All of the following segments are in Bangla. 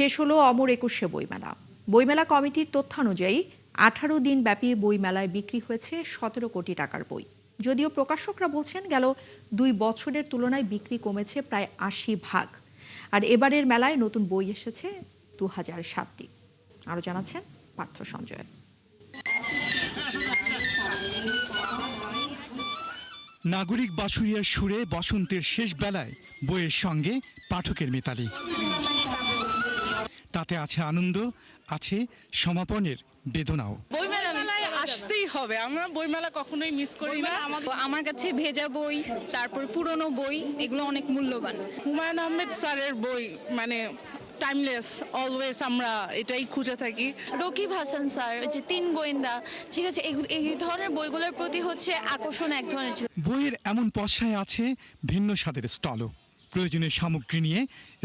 শেষ হলো অমর ২১শে বইমেলা। বইমেলা কমিটির তথ্যানুযায়ী ১৮ দিন ব্যাপী বইমেলায় বিক্রি হয়েছে ১৭ কোটি টাকার বই। যদিও প্রকাশকরা বলছেন গেল ২ বছরের তুলনায় বিক্রি কমেছে প্রায় ৮০%। আর এবারের মেলায় নতুন বই এসেছে ২০০৭টি। আরো জানাচ্ছেন পার্থ সঞ্জয়। নাগরিক বাছুরিয়ার সুরে বসন্তের শেষ বেলায় বইয়ের সঙ্গে পাঠকের মিতালি। তাতে আছে আনন্দ, আছে সমাপনের বেদনাও। বইমেলায় আসতেই হবে, আমরা বইমেলা কখনোই মিস করি না। আমার কাছে ভেজা বই, তারপর পুরনো বই, এগুলো অনেক মূল্যবান। হুমায়ুন আহমেদ স্যারের বই মানে টাইমলেস, অলওয়েজ আমরা এটাই খুঁজে থাকি। রকিব হাসান স্যার যে ৩ গোয়েন্দা, ঠিক আছে, এই ধরনের বইগুলোর প্রতি হচ্ছে আকর্ষণ এক ধরনের ছিল। বইয়ের এমন পসরায় আছে ভিন্ন স্বাদের স্টলও। প্রয়োজনীয় সামগ্রী নিয়ে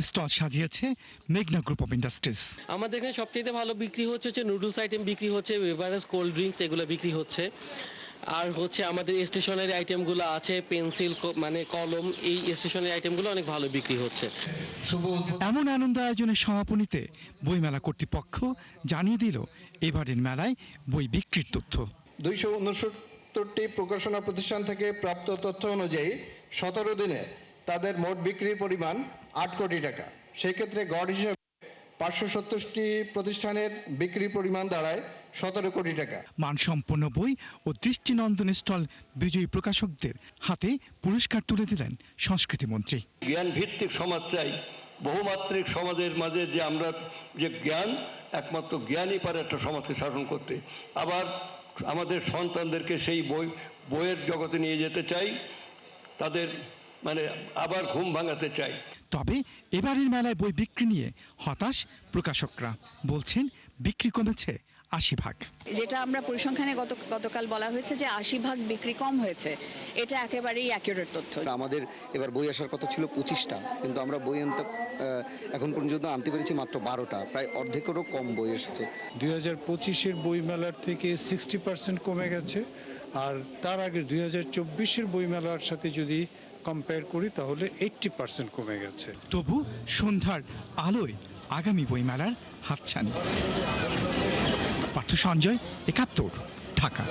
স্টল সাজিয়েছে মেঘনা গ্রুপ অফ ইন্ডাস্ট্রিজ। আমাদের এখানে সবচেয়ে ভালো বিক্রি হচ্ছে নুডলস আইটেম বিক্রি হচ্ছে, বেভারেজ, কোল্ড ড্রিঙ্কস এগুলো বিক্রি হচ্ছে। আর হচ্ছে আমাদের স্টেশনারি আইটেমগুলো আছে, পেন্সিল মানে কলম, এই স্টেশনারি আইটেমগুলো অনেক ভালো বিক্রি হচ্ছে। এমন আনন্দ আয়োজনের সমাপনীতে বইমেলা কর্তৃপক্ষ জানিয়ে দিল এবারের মেলায় বই বিক্রির তথ্য। 269টি প্রকাশনা প্রতিষ্ঠান থেকে প্রাপ্ত তথ্য অনুযায়ী 17 দিনে তাদের মোট বিক্রির পরিমাণ ৮ কোটি টাকা। সেক্ষেত্রে গড় হিসেবে ৫৭০টি প্রতিষ্ঠানের বিক্রির পরিমাণ দাঁড়ায় ১৭ কোটি টাকা। মানসম্পন্ন বই ও দৃষ্টিনন্দন স্টল বিজয়ী প্রকাশকদের হাতে পুরস্কার তুলে দিলেন সংস্কৃতি মন্ত্রী। জ্ঞান ভিত্তিক সমাজ চাই, বহুমাত্রিক সমাজের মাঝে যে আমরা যে জ্ঞান, একমাত্র জ্ঞানই পারে একটা সমাজকে শাসন করতে। আবার আমাদের সন্তানদেরকে সেই বইয়ের জগতে নিয়ে যেতে চাই, তাদের মানে আবার ঘুম ভাঙাতে চাই। তবে এবারের মেলায় বই বিক্রি নিয়ে হতাশ প্রকাশকরা, বলছেন বিক্রি কমেছে ৮০%। যেটা আমরা পরিসংখ্যানে গতকাল বলা হয়েছে যে ৮০% বিক্রি কম হয়েছে, এটা একেবারেই অ্যাকিউরেট তথ্য। আমাদের এবার বই আসার কথা ছিল 25টা, কিন্তু আমরা বই এখন পর্যন্ত আনতে পেরেছি মাত্র 12টা, প্রায় অর্ধেকেরও কম বই এসেছে। 2025-এর বইমেলার থেকে 60% কমে গেছে। আর তার আগে 2024-এর বইমেলার সাথে যদি কম্পেয়ার করি তাহলে 80% কমে গেছে। তবু সন্ধ্যার আলোয় আগামী বইমেলার হাতছানি। পার্থ সঞ্জয়, ৭১, ঢাকা।